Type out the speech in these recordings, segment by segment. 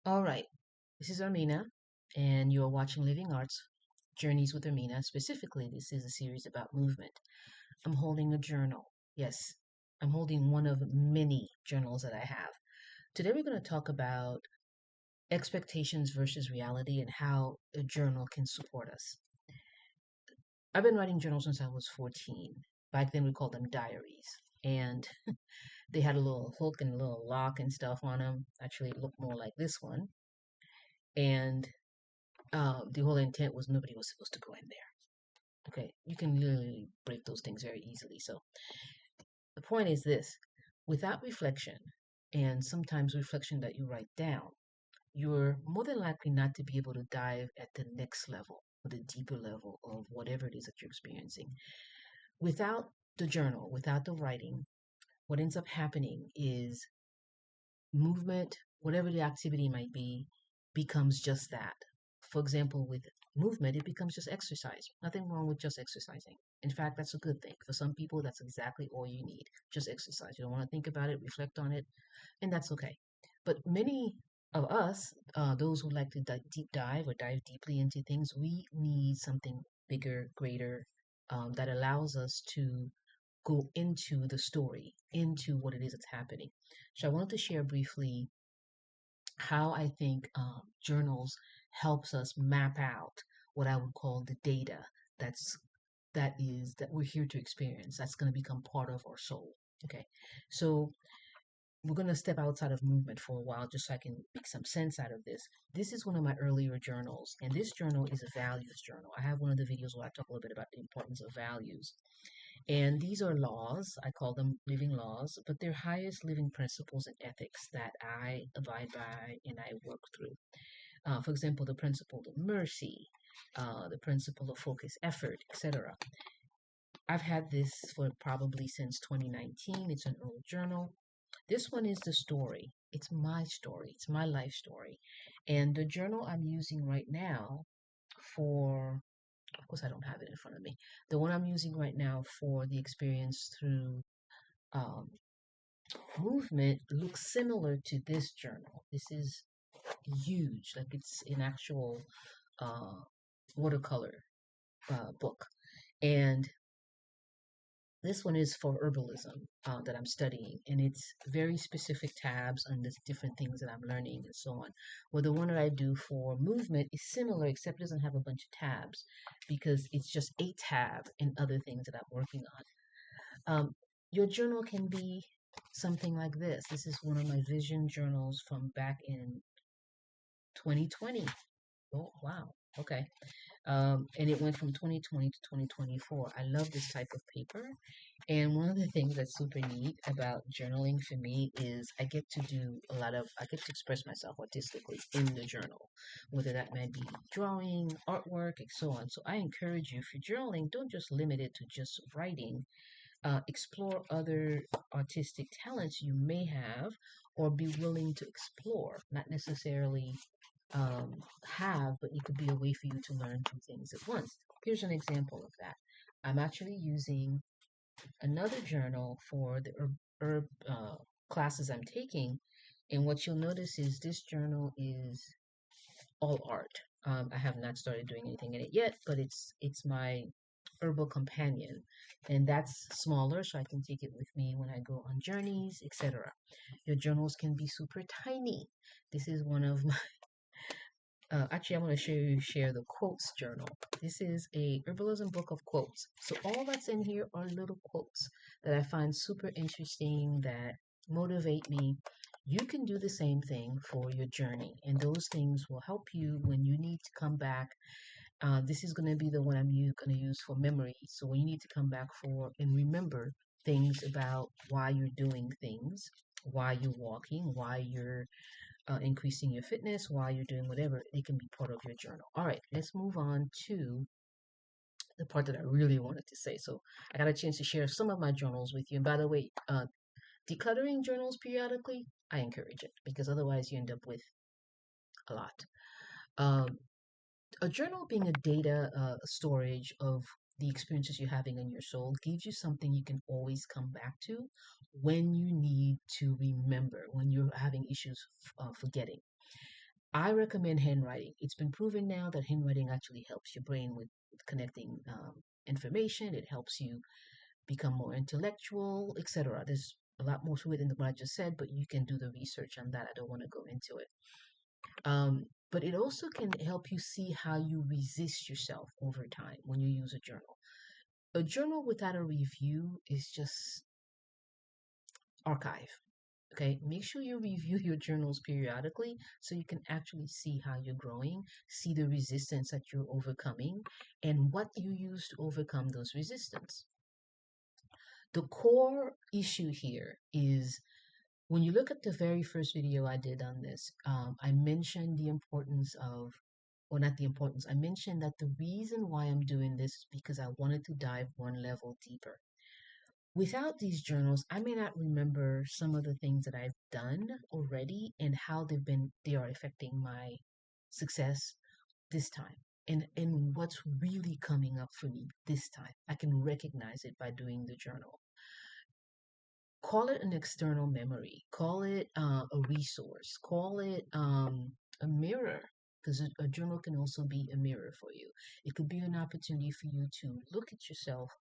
All right, this is Armina, and you're watching Living Arts Journeys with Armina. Specifically, this is a series about movement. I'm holding a journal. Yes, I'm holding one of many journals that I have. Today, we're going to talk about expectations versus reality and how a journal can support us. I've been writing journals since I was 14. Back then, we called them diaries. And they had a little hook and a little lock and stuff on them. Actually, it looked more like this one. And the whole intent was nobody was supposed to go in there. Okay, you can literally break those things very easily. So the point is this: without reflection, and sometimes reflection that you write down, you're more than likely not to be able to dive at the next level or the deeper level of whatever it is that you're experiencing. Without the journal, without the writing, what ends up happening is movement, whatever the activity might be, becomes just that. For example, with movement, it becomes just exercise. Nothing wrong with just exercising. In fact, that's a good thing. For some people, that's exactly all you need. Just exercise. You don't want to think about it, reflect on it, and that's okay. But many of us, those who like to deep dive or dive deeply into things, we need something bigger, greater, that allows us to go into the story, into what it is that's happening. So I wanted to share briefly how I think journals helps us map out what I would call the data that's that we're here to experience. That's going to become part of our soul. Okay, so we're going to step outside of movement for a while just so I can make some sense out of this. This is one of my earlier journals, and this journal is a values journal. I have one of the videos where I talk a little bit about the importance of values. And these are laws, I call them living laws, but they're highest living principles and ethics that I abide by and I work through. For example, the principle of mercy, the principle of focused effort, etc. I've had this for probably since 2019. It's an old journal. This one is the story. It's my story. It's my life story. And the journal I'm using right now for, of course, I don't have it in front of me. The one I'm using right now for the experience through um, movement looks similar to this journal. This is huge, like it's an actual uh, watercolor book. And this one is for herbalism that I'm studying, and it's very specific tabs on the different things that I'm learning and so on. Well, the one that I do for movement is similar, except it doesn't have a bunch of tabs because it's just a tab and other things that I'm working on. Your journal can be something like this. This is one of my vision journals from back in 2020. Oh, wow. Okay. And it went from 2020 to 2024. I love this type of paper. And one of the things that's super neat about journaling for me is I get to express myself artistically in the journal, whether that may be drawing, artwork, and so on. So I encourage you, if you're journaling, don't just limit it to just writing. Explore other artistic talents you may have or be willing to explore, not necessarily have, but it could be a way for you to learn two things at once. Here's an example of that. I'm actually using another journal for the herb classes I'm taking, and what you'll notice is this journal is all art. I have not started doing anything in it yet, but it's my herbal companion, and that's smaller, so I can take it with me when I go on journeys, etc. Your journals can be super tiny. This is one of my actually, I want to share the quotes journal. This is a herbalism book of quotes. So all that's in here are little quotes that I find super interesting that motivate me. You can do the same thing for your journey, and those things will help you when you need to come back. This is going to be the one I'm going to use for memory. So when you need to come back for and remember things about why you're doing things, why you're walking, why you're increasing your fitness while you're doing whatever, it can be part of your journal. All right, let's move on to the part that I really wanted to say. So I got a chance to share some of my journals with you. And by the way, decluttering journals periodically, I encourage it because otherwise you end up with a lot. Um, a journal being a data storage of the experiences you're having in your soul gives you something you can always come back to when you need to remember, when you're having issues forgetting. I recommend handwriting. It's been proven now that handwriting actually helps your brain with connecting information. It helps you become more intellectual, etc. There's a lot more to it than what I just said, but you can do the research on that. I don't want to go into it. But it also can help you see how you resist yourself over time when you use a journal. A journal without a review is just archive. Okay, make sure you review your journals periodically so you can actually see how you're growing, see the resistance that you're overcoming, and what you use to overcome those resistance. The core issue here is when you look at the very first video I did on this, I mentioned the importance of, or not the importance, I mentioned that the reason why I'm doing this is because I wanted to dive one level deeper. Without these journals, I may not remember some of the things that I've done already and how they are affecting my success this time. And what's really coming up for me this time. I can recognize it by doing the journal. Call it an external memory, call it a resource, call it a mirror, because a journal can also be a mirror for you. It could be an opportunity for you to look at yourself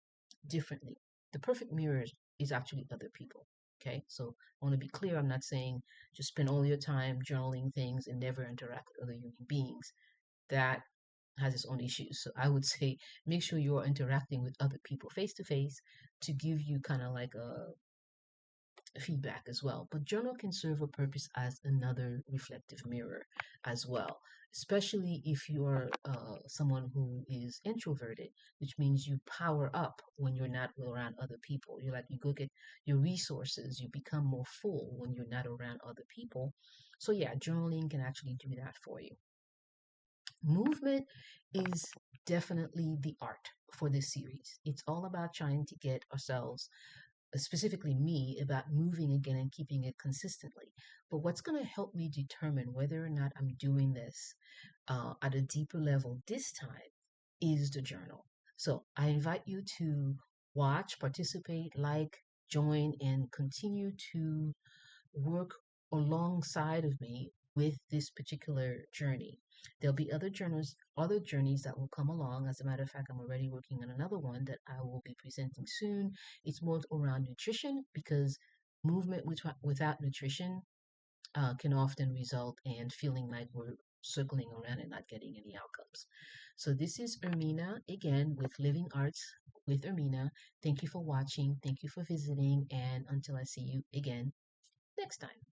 differently. The perfect mirror is actually other people. Okay, so I want to be clear. I'm not saying just spend all your time journaling things and never interact with other human beings. That has its own issues. So I would say make sure you're interacting with other people face to face to give you kind of like a feedback as well. But journal can serve a purpose as another reflective mirror as well, especially if you're someone who is introverted, which means you power up when you're not around other people. You're like, you go get your resources, you become more full when you're not around other people. So, yeah, journaling can actually do that for you. Movement is definitely the art for this series. It's all about trying to get ourselves, specifically me, about moving again and keeping it consistently. But what's going to help me determine whether or not I'm doing this at a deeper level this time is the journal. So I invite you to watch, participate, like, join, and continue to work alongside of me with this particular journey. There'll be other journeys that will come along. As a matter of fact, I'm already working on another one that I will be presenting soon. It's more around nutrition because movement without nutrition can often result in feeling like we're circling around and not getting any outcomes. So this is Ermina again with Living Arts with Ermina. Thank you for watching. Thank you for visiting. And until I see you again next time.